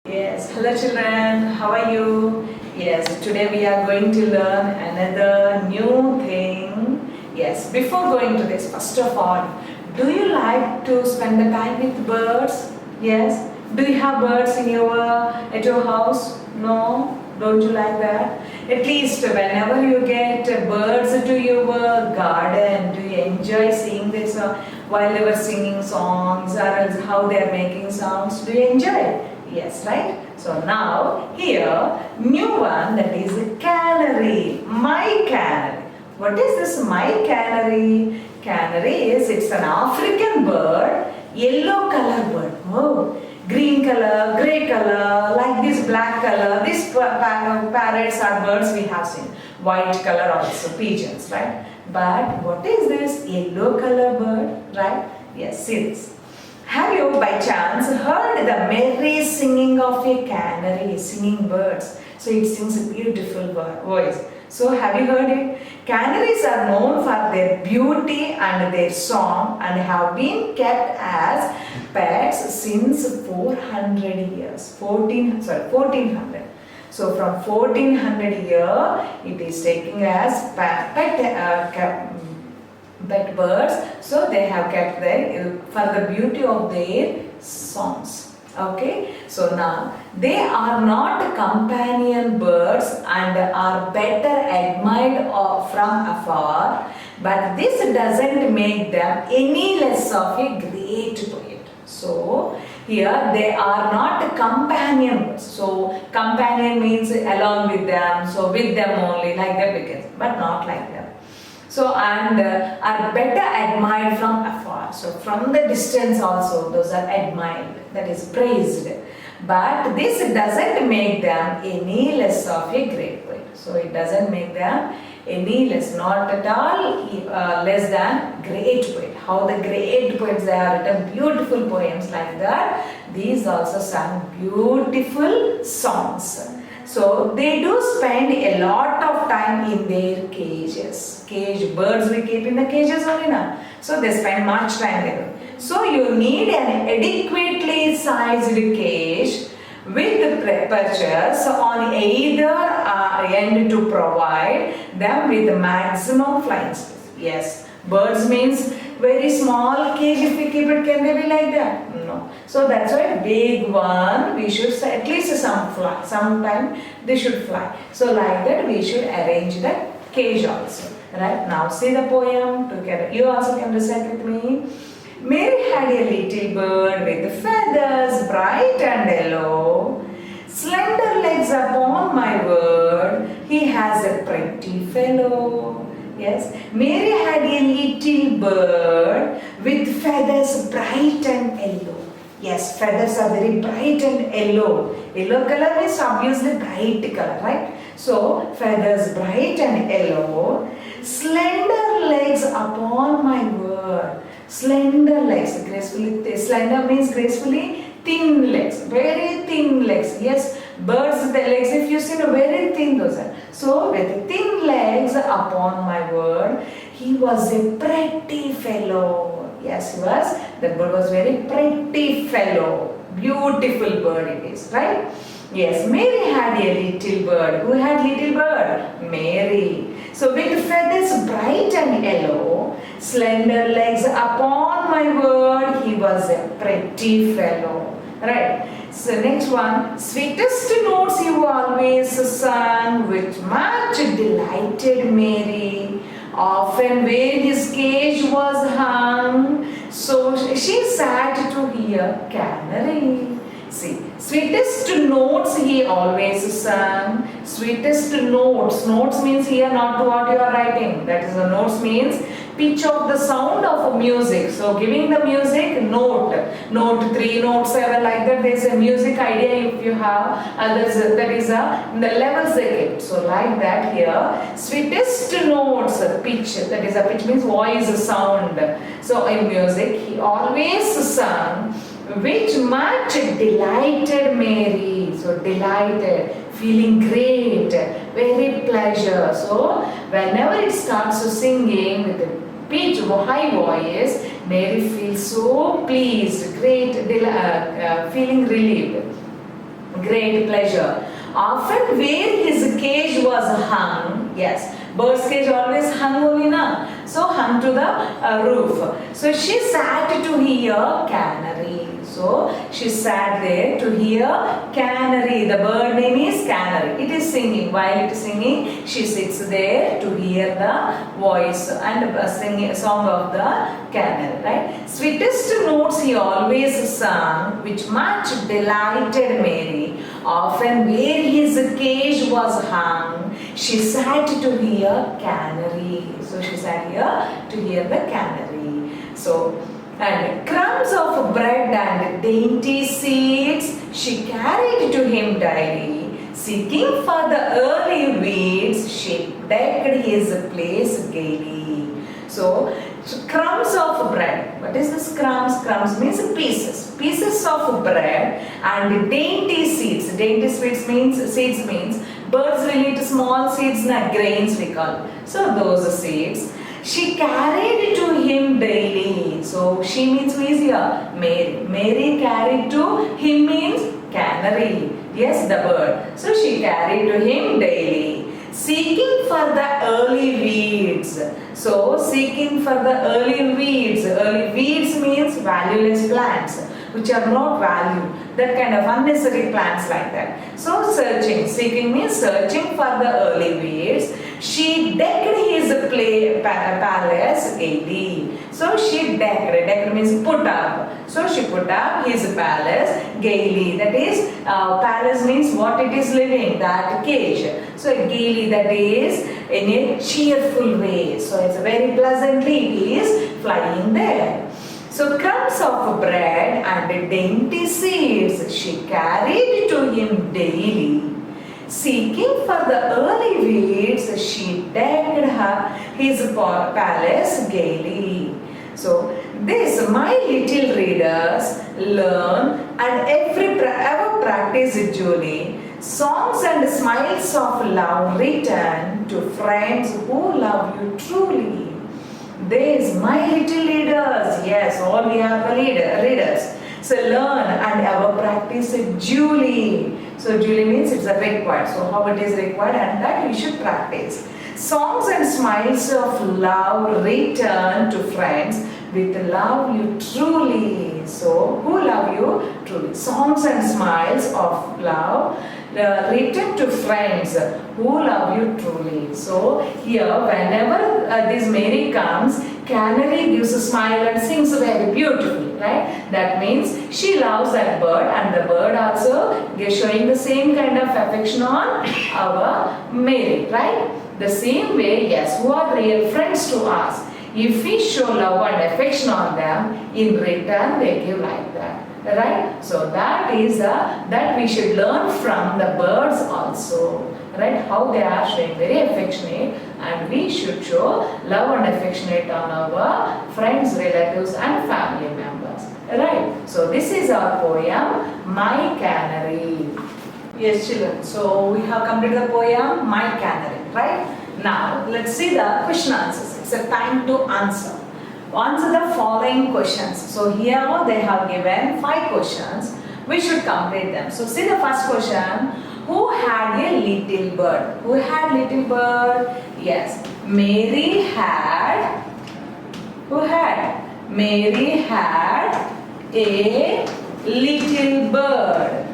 Yes, hello children, how are you? Yes, today we are going to learn another new thing. Yes, before going to this, first of all, do you like to spend the time with birds? Yes. Do you have birds at your house? No? Don't you like that? At least whenever you get birds to your garden, do you enjoy seeing this while they were singing songs or else how they are making sounds? Do you enjoy? Yes, right? So now here new one, that is canary, my canary. What is this my canary? Canary is, it's an African bird, yellow color bird. Oh, green color, grey color, like this black color. These parrots are birds we have seen. White color also, pigeons, right? But what is this yellow color bird, right? Yes, see this. Have you by chance heard the merry singing of a canary, singing birds? So it sings a beautiful voice. So have you heard it? Canaries are known for their beauty and their song and have been kept as pets since 400 years. 1400. So from 1400 year, it is taking as pet birds, so they have kept there for the beauty of their songs. Okay, so now they are not companion birds and are better admired from afar, but this doesn't make them any less of a great poet. So here they are not companion birds. So companion means along with them, so with them only, like that we can, but not like them. So and are better admired from afar. So from the distance also those are admired, that is praised. But this doesn't make them any less of a great poet. So it doesn't make them any less, not at all less than great poet. How the great poets, they have written beautiful poems like that. These also sang beautiful songs. So they do spend a lot of time in their cages. Birds we keep in the cages only now. So they spend much time there. So you need an adequately sized cage with perches on either end to provide them with maximum flying space. Yes, birds means very small cage. If we keep it, can they be like that? No. So that's why big one we should at least some fly. Sometime they should fly. So like that we should arrange the cage also. Right, now see the poem together. You also can recite with me. Mary had a little bird with feathers bright and yellow, slender legs upon my word, he has a pretty fellow. Yes, Mary had a little bird with feathers bright and yellow. Yes, feathers are very bright and yellow. Yellow color is obviously bright color, right? So, feathers bright and yellow, slender legs upon my word. Slender legs, gracefully, slender means gracefully, thin legs, very thin legs. Yes, birds, the legs, if you see, very thin those are. So, with thin legs upon my word, he was a pretty fellow. Yes, he was. The bird was very pretty fellow. Beautiful bird it is, right? Yes, Mary had a little bird. Who had little bird? Mary. So with feathers bright and yellow, slender legs upon my word, he was a pretty fellow. Right. So next one, sweetest notes you always sang, which much delighted Mary. Often where his cage was hung, so she sat to hear canary. See, sweetest notes he always sang. Sweetest notes. Notes means here not what you are writing. That is, the notes means pitch of the sound of music. So giving the music note. Note 3, note 7, like that. There is a music idea if you have. Others, that is the levels they get. So like that here. Sweetest notes, pitch. That is, a pitch means voice, sound. So in music he always sang, which much delighted Mary. So delighted, feeling great, very pleasure. So whenever it starts singing with a pitch, high voice, Mary feels so pleased, great, feeling relieved. great pleasure. Often where his cage was hung, yes, bird's cage always hung only na, so hung to the roof. So she sat to hear canary. So she sat there to hear canary. The bird name is canary. It is singing. While it is singing, she sits there to hear the voice and singing song of the canary. Right? Sweetest notes he always sang, which much delighted Mary. Often where his cage was hung, she sat to hear canary. So she sat here to hear the canary. So, and crumbs of bread and dainty seeds she carried to him daily. Seeking for the early weeds, she decked his place gaily. So crumbs of bread. What is this crumbs? Crumbs means pieces. Pieces of bread and dainty seeds. Dainty seeds means birds will eat small seeds, grains we call. So those seeds she carried to him daily. So she means who is here? Mary. Mary carried to him means canary. Yes, the bird. So she carried to him daily. Seeking for the early weeds. So seeking for the early weeds. Early weeds means valueless plants which are not valued. That kind of unnecessary plants like that. So searching. Seeking means searching for the early weeds. She decked his palace gaily. So she decked. Decked means put up. So she put up his palace gaily. That is, palace means what it is living, that cage. So gaily, that is in a cheerful way. So it's very pleasantly he is flying there. So crumbs of bread and dainty seeds she carried to him daily. Seeking for the early weeds, she decked his palace gaily. So this, my little readers, learn and ever practice duly. Songs and smiles of love written to friends who love you truly. This, my little readers, yes, all we are the readers. So learn and ever practice it duly. So duly means it's a required. So how it is required and that we should practice. Songs and smiles of love written to friends with love you truly. So who love you truly? Songs and smiles of love written to friends who love you truly. So here whenever this Mary comes, canary gives a smile and sings very beautifully, right? That means she loves that bird and the bird also is showing the same kind of affection on our Mary, right? The same way, yes, who are real friends to us. If we show love and affection on them, in return they give like that. Right? So that is that we should learn from the birds also. Right? How they are showing very affectionate and we should show love and affectionate on our friends, relatives and family members. Right? So this is our poem, My Canary. Yes children, so we have completed the poem, My Canary. Right? Now let's see the question answers. It's a time to answer. Answer the following questions. So here they have given 5 questions. We should complete them. So see the first question. Who had a little bird? Who had little bird? Yes. Mary had. Who had? Mary had a little bird.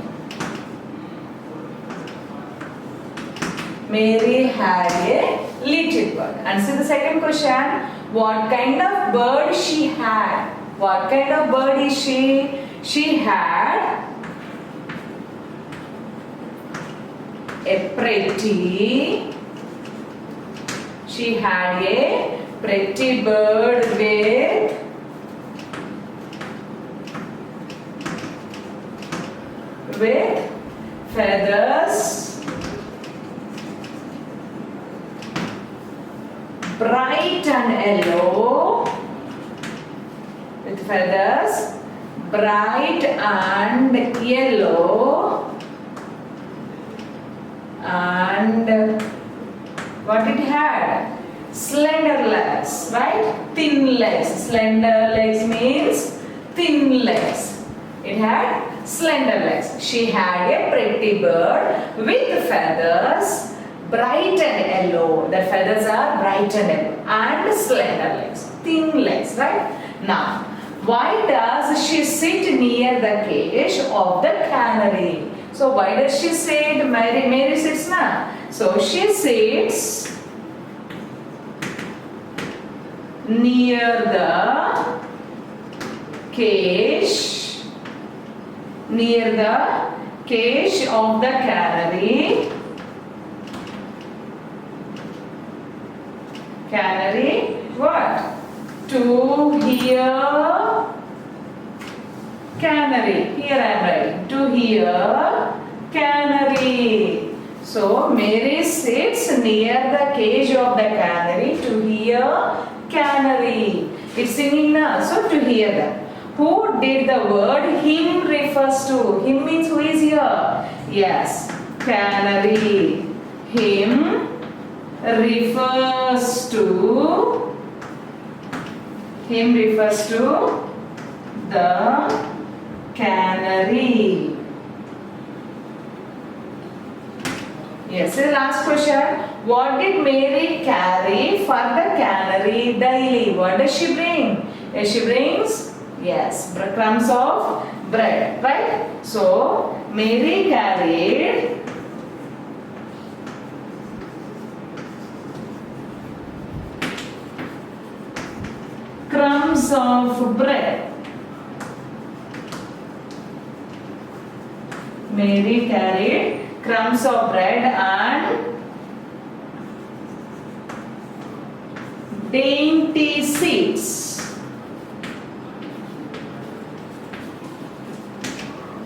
Mary had a little bird. And see the second question. What kind of bird she had? What kind of bird is she? She had a pretty. She had a pretty bird with feathers. Bright and yellow, with feathers, bright and yellow, and what it had? Slender legs, right? Thin legs. Slender legs means thin legs. It had slender legs. She had a pretty bird with feathers, bright and yellow. The feathers are bright and yellow and slender legs, thin legs, right? Now, why does she sit near the cage of the canary? So why does she sit? Mary sits now. So she sits near the cage of the canary. Canary what? To hear canary. Here I am writing. To hear canary. So Mary sits near the cage of the canary to hear canary. It's singing now. So to hear that. Who did the word him refers to? Him means who is here? Yes. Canary. Him refers to the canary. Yes, the last question. What did Mary carry for the canary daily? What does she bring? She brings, yes, crumbs of bread, right? So, Mary carried crumbs of bread. Mary carried crumbs of bread and dainty seeds.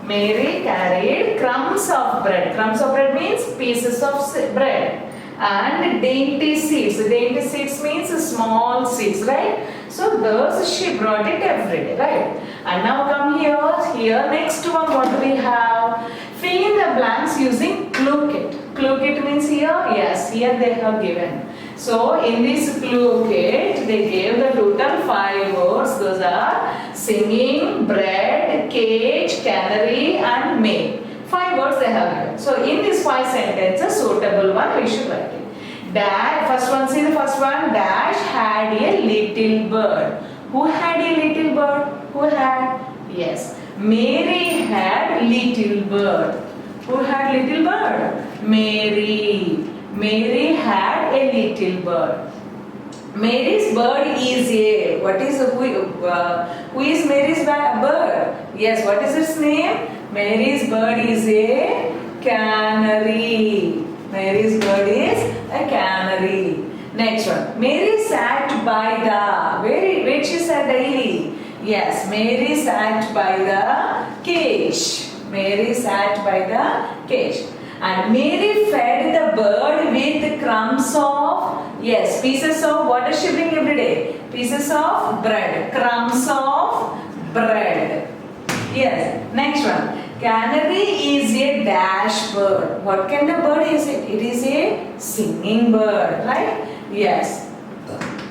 Mary carried crumbs of bread. Crumbs of bread means pieces of bread. And dainty seeds. Dainty seeds means small seeds, right? So those she brought it every day, right? And now come here. Here next one, what do we have? Fill in the blanks using clue kit. Clue kit means here, yes, here they have given. So in this clue kit, they gave the total 5 words. Those are singing, bread, cage, canary, and May. 5 words they have given. So in these 5 sentences, suitable one we should write it. Dash, first one, see the first one. Dash had a little bird. Who had a little bird? Who had? Yes. Mary had little bird. Who had little bird? Mary. Mary had a little bird. Mary's bird is a, what is who is Mary's bird? Yes, what is its name? Mary's bird is a canary. Mary's bird is a canary. Next one. Mary sat by the, where she sat daily? Yes, Mary sat by the cage. Mary sat by the cage. And Mary fed the bird with crumbs of, yes, pieces of, what does she bring every day? Pieces of bread. Crumbs of bread. Yes, next one. Canary is a dash bird. What kind of bird is it? It is a singing bird, right? Yes.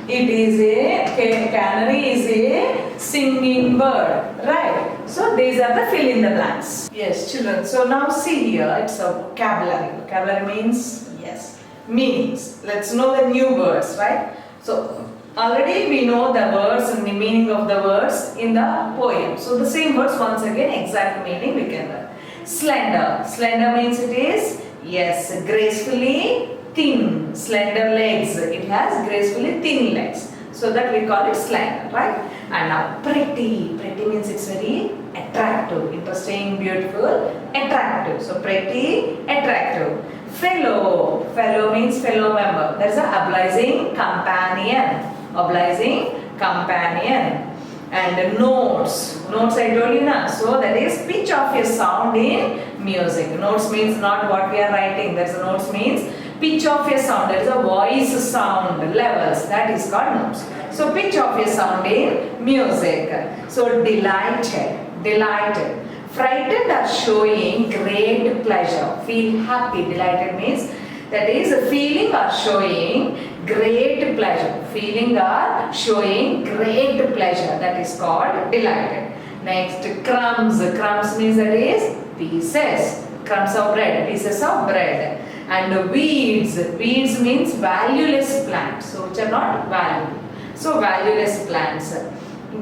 It is a, canary is a singing bird, right? So these are the fill in the blanks. Yes, children. So now see here, it's a vocabulary. Vocabulary means, yes, meanings. Let's know the new words, right? So already we know the words and the meaning of the words in the poem. So the same words once again, exact meaning we can learn. Slender. Slender means it is, yes, gracefully thin. Slender legs. It has gracefully thin legs. So that we call it slender, right? And now pretty. Pretty means it's very attractive, interesting, beautiful, attractive. So pretty, attractive. Fellow. Fellow means fellow member. That's a obliging companion. Obliging companion. And notes. Notes I told you now. So that is pitch of a sound in music. Notes means not what we are writing. That's notes means pitch of a sound. That is a voice sound levels. That is called notes. So pitch of a sound in music. So delighted. Delighted. Frightened or showing great pleasure. Feel happy. Delighted means that is a feeling or showing great pleasure. Feeling or showing great pleasure. That is called delighted. Next, crumbs. Crumbs means that is pieces. Crumbs of bread, pieces of bread. And weeds. Weeds means valueless plants, so which are not valuable. So valueless plants.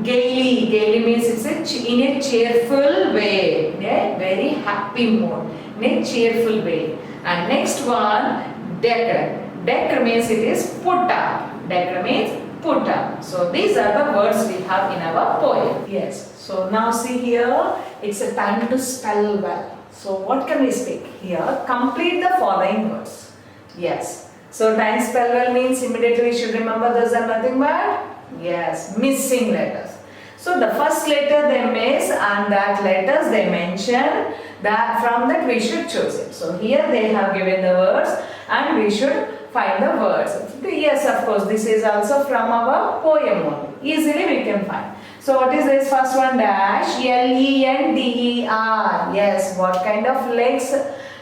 Gaily. Gaily means it's in a cheerful way, in a very happy mood, in a cheerful way. And next one, decked. Decked means it is put up. Decked means put up. So these are the words we have in our poem. Yes. So now see here, it's a time to spell well. So what can we speak here? Complete the following words. Yes. So time spell well means immediately we should remember those are nothing but, yes, missing letters. So the first letter they miss and that letters they mention, that from that we should choose it. So here they have given the words and we should find the words. Yes, of course, this is also from our poem only. Easily we can find. So what is this first one? Dash, L-E-N-D-E-R. Yes, what kind of legs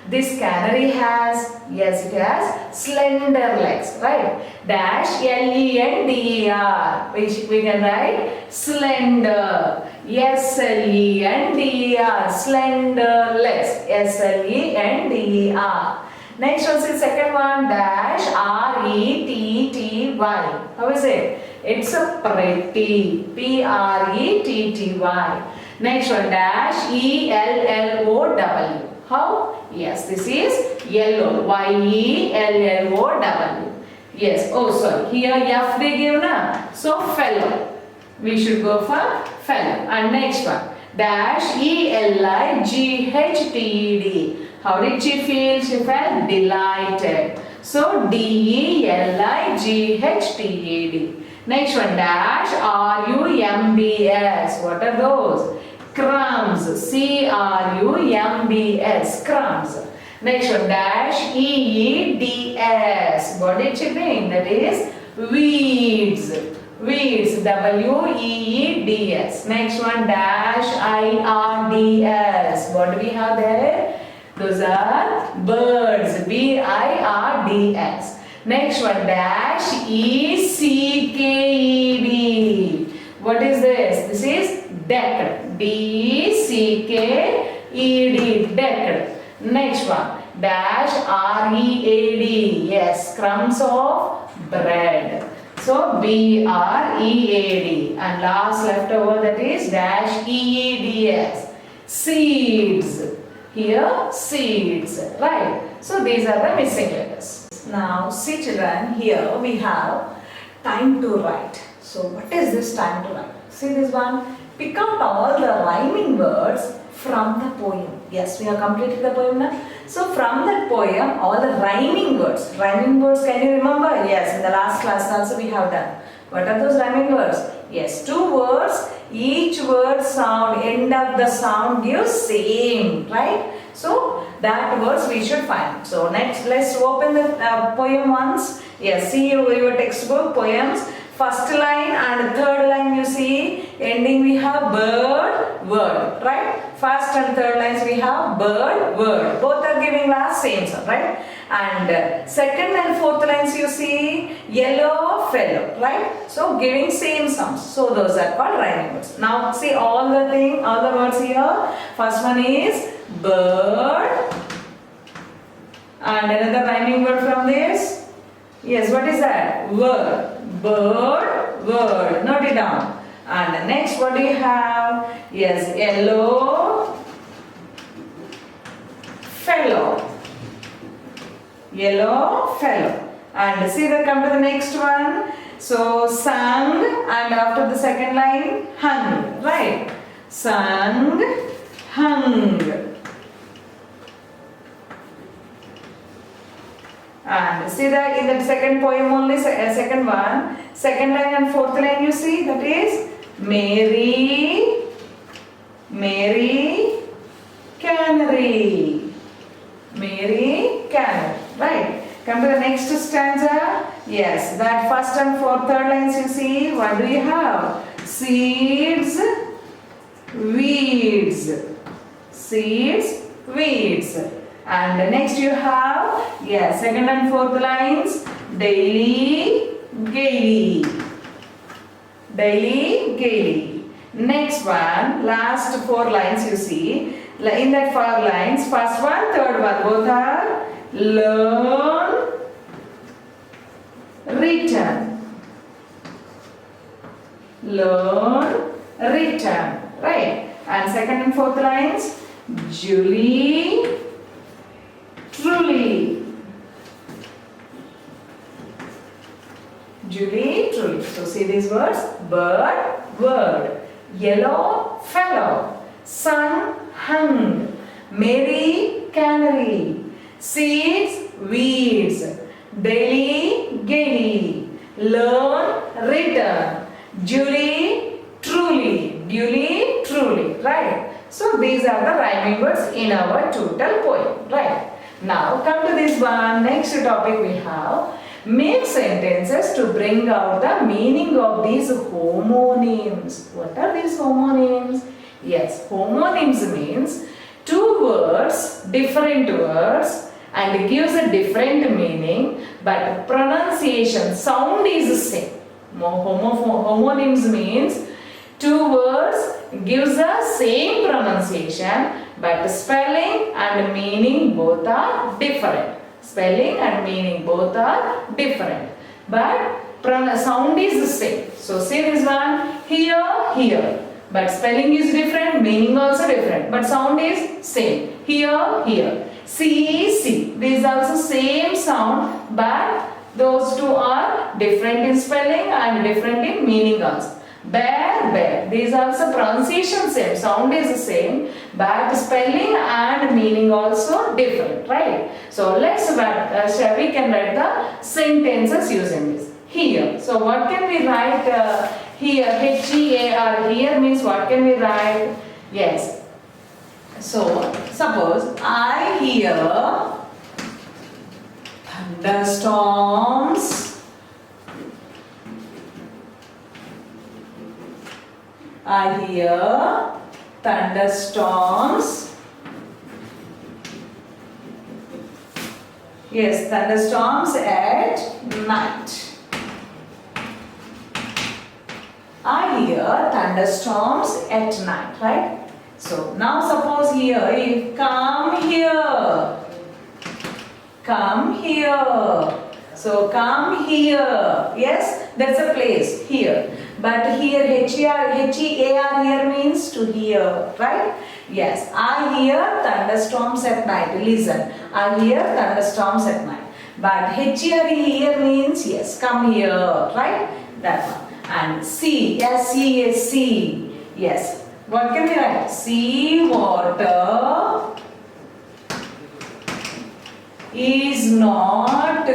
this canary has? Yes, it has slender legs, right? Dash, L-E-N-D-E-R. Which we can write slender. S-L-E-N-D-E-R. Slender legs. S-L-E-N-D-E-R. Next one is second one. Dash, R-E-T-T-Y. How is it? It's a pretty. P-R-E-T-T-Y. Next one. Dash, E-L-L-O-W. How? Yes, this is yellow. Y-E-L-L-O-W. Yes. Oh, sorry. Here F they give na. So fellow. We should go for fellow. And next one. Dash, E-L-I-G-H-T-E-D. How did she feel? She felt delighted. So D-E-L-I-G-H-T-E-D. Next one. Dash, R-U-M-B-S. What are those? Crumbs. C-R-U-M-B-S. Crumbs. Next one. Dash, E-E-D-S. What did she think? That is weeds. Weeds. W-E-E-D-S. Next one. Dash, I-R-D-S. What do we have there? Those are birds. B-I-R-D-S. Next one. Dash, E-C-K-E-D. What is this? This is decked. D-E-C-K-E-D. Decked. Next one. Dash, R-E-A-D. Yes, crumbs of bread. So B-R-E-A-D. And last leftover, that is dash, E-E-D-S. Seeds. Here, seeds. Right. So these are the missing letters. Now see children, here we have time to write. So what is this time to write? See this one. Pick out all the rhyming words from the poem. Yes, we have completed the poem now. So from that poem, all the rhyming words. Rhyming words, can you remember? Yes, in the last class also we have done. What are those rhyming words? Yes, two words. Each word sound, end of the sound gives same, right? So that words we should find. So next, let's open the poem once. Yes, see your textbook poems. First line and third line you see, ending we have bird, word, right? First and third lines we have bird, word. Both are giving last same sound, right? And second and fourth lines you see, yellow, fellow, right? So giving same sounds. So those are called rhyming words. Now see all the words here. First one is bird. And another rhyming word from this. Yes, what is that? Word. Bird, word. Note it down. And next, what do you have? Yes, yellow, fellow. Yellow, fellow. And see that come to the next one. So, sung, and after the second line, hung. Right? Sung, hung. And see that in the second poem only, second one, second line and fourth line you see, that is Mary, Mary, canary, Mary, canary, right? Come to the next stanza. Yes, that first and fourth, third lines you see, what do you have? Seeds, weeds, seeds, weeds. And next you have, yes, second and fourth lines, daily, gaily. Daily, gaily. Next one, last 4 lines you see. In that 4 lines, first one, third one, both are learn, return. Learn, return. Right. And second and fourth lines, Julie, truly. Julie, truly. So see these words. Bird, word. Yellow, fellow. Sun, hung. Mary, canary. Seeds, weeds. Daily, gaily. Learn, return. Julie, truly. Julie, truly. Right. So these are the rhyming words in our total poem. Right. Now come to this one. Next topic we have. Make sentences to bring out the meaning of these homonyms. What are these homonyms? Yes, homonyms means two words, different words, and gives a different meaning, but pronunciation, sound is the same. Homonyms means two words gives the same pronunciation, but spelling and meaning both are different. Spelling and meaning both are different, but sound is the same. So see this one, here, here, but spelling is different, meaning also different, but sound is same. Here, here. See, see. These are also same sound, but those two are different in spelling and different in meaning also. Bear, bear. These are also pronunciation same, sound is the same, but spelling and meaning also different, right? So let's we can write the sentences using this. Here. So what can we write here? H-E-A-R. Here means what can we write? Yes. So suppose I hear thunderstorms. I hear thunderstorms. Yes, thunderstorms at night. I hear thunderstorms at night, right? So now suppose here, if come here. Come here. So come here. Yes, that's a place here. But here H-E-A-R here means to hear, right? Yes, I hear thunderstorms at night. Listen, I hear thunderstorms at night. But H-E-R-E here means yes, come here, right? That one. And see, S-E-A-C. Yes. What can we write? Sea water is not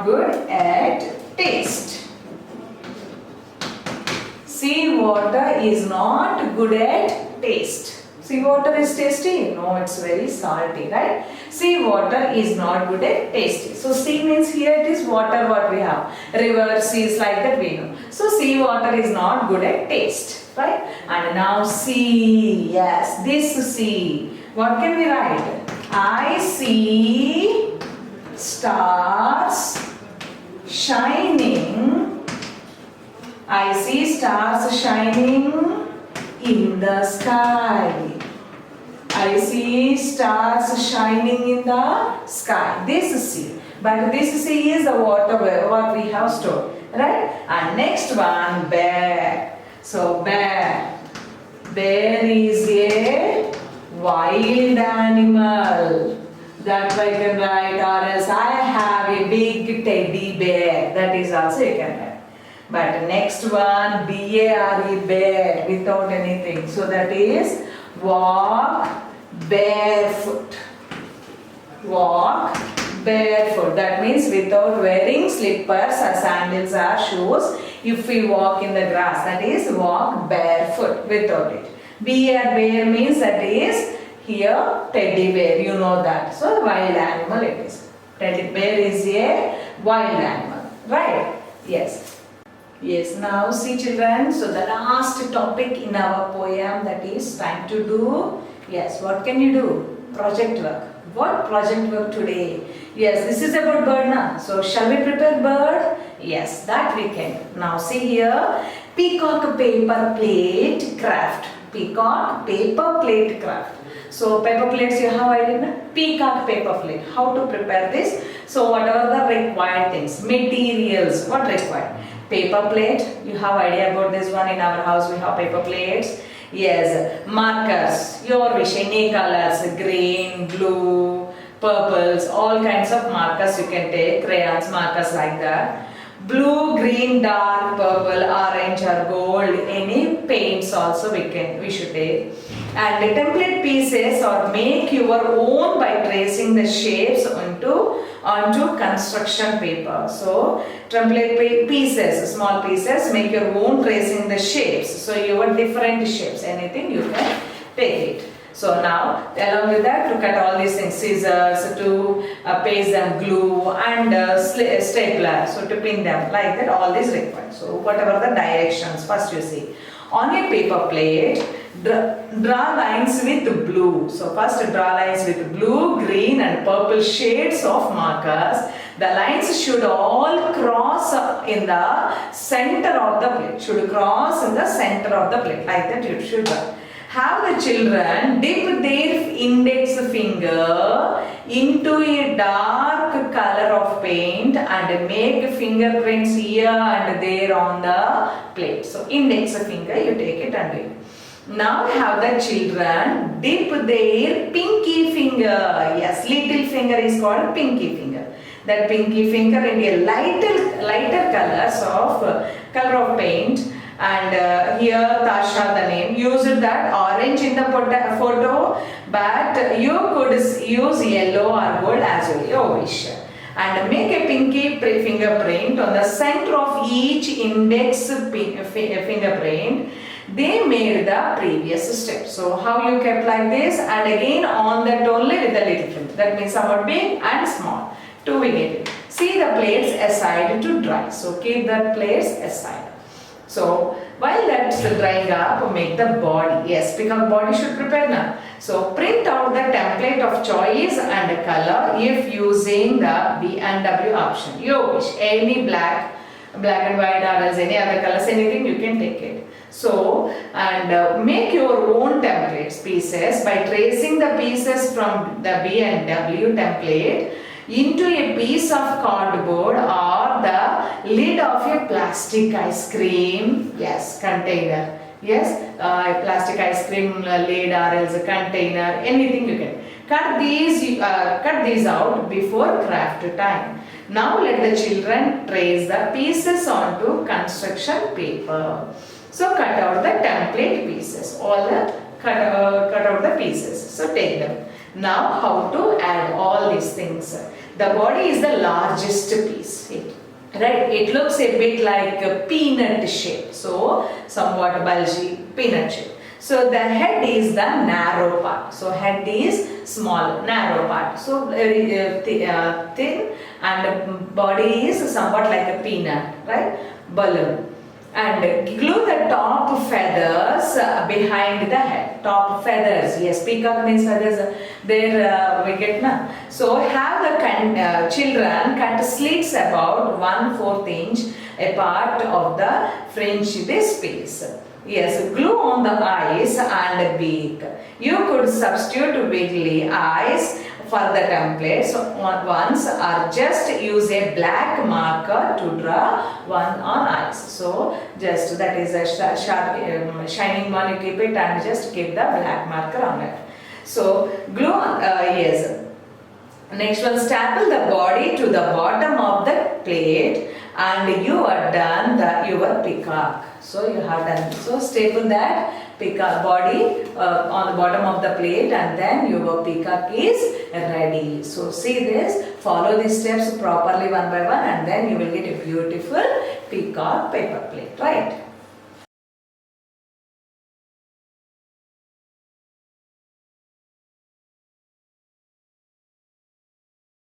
good at taste. Sea water is not good at taste. Sea water is tasty? No, it's very salty, right? Sea water is not good at tasty. So sea means here it is water what we have. River, seas like that we know. So sea water is not good at taste, right? And now sea, yes, this sea. What can we write? I see stars shining. I see stars shining in the sky. I see stars shining in the sky. This is sea. But this sea is the water what we have stored. Right? And next one, bear. So bear. Bear is a wild animal. That I can write, or else I have a big teddy bear. That is also you can write. But next one, B-A-R-E, bear, without anything. So that is walk barefoot. Walk barefoot. That means without wearing slippers or sandals or shoes. If we walk in the grass, that is walk barefoot without it. Bear means that is here teddy bear. You know that. So wild animal it is. Teddy bear is a wild animal. Right? Yes. Yes, now see children, so the last topic in our poem, that is time to do, yes, what can you do? Project work. What project work today? Yes, this is about bird now. So shall we prepare bird? Yes, that we can. Now see here, peacock paper plate craft. Peacock paper plate craft. So paper plates you have idea na? Peacock paper plate. How to prepare this? So whatever the required things, materials, what required? Paper plate. You have idea about this one. In our house we have paper plates. Yes, markers. Your wish, any colors, green, blue, purples, all kinds of markers you can take, crayons, markers like that. Blue, green, dark, purple, orange or gold, any paints also we should take. And the template pieces or make your own by tracing the shapes onto construction paper. So template pieces, small pieces, make your own tracing the shapes. So your different shapes, anything you can take it. So now along with that, to cut all these things, scissors, to paste them, glue and stapler, so to pin them like that, all these required. So whatever the directions, first you see on a paper plate, draw lines with blue. So first draw lines with blue, green and purple shades of markers. The lines should all cross in the center of the plate, should cross in the center of the plate, like that you should do. Have the children dip their index finger into a dark color of paint and make fingerprints here and there on the plate. So index finger you take it and do it. Now have the children dip their pinky finger. Yes, little finger is called pinky finger. That pinky finger in a lighter colors of color of paint. And here Tasha the name, used that orange in the photo, but you could use yellow or gold as well, your wish. And make a pinky fingerprint on the center of each index fingerprint. They made the previous step. So how you kept like this, and again on that only with the little print. That means somewhat big and small. Two we get it. See the plates aside to dry. So keep the plates aside. So while that's drying up, make the body. Yes, because body should prepare now. So print out the template of choice and color if using the B and W option. You wish any black and white or else any other colors, anything you can take it. So and make your own templates pieces by tracing the pieces from the B and W template into a piece of cardboard or the lid of a plastic ice cream, yes, container. Yes, a plastic ice cream lid or else a container, anything you can. Cut these out before craft time. Now let the children trace the pieces onto construction paper. So cut out the template pieces, all the cut out the pieces. So take them. Now how to add all these things. The body is the largest piece. Right? It looks a bit like a peanut shape. So somewhat bulgy peanut shape. So the head is the narrow part. So head is small, narrow part. So very thin, and body is somewhat like a peanut, right? Balloon. And glue the top feathers behind the head. Top feathers, yes, peacock means feathers. There we get now. So have the children cut slits about 1/4 inch apart of the fringe this piece. Yes, glue on the eyes and beak. You could substitute wiggly eyes for the templates once, or just use a black marker to draw one on eyes. So just that is a sharp shining one, you keep it and just keep the black marker on it. So glue on, yes. Next one, staple the body to the bottom of the plate and you are done your peacock. So you have done. So staple that peacock body on the bottom of the plate and then your peacock is ready. So see this, follow these steps properly one by one and then you will get a beautiful peacock paper plate, right?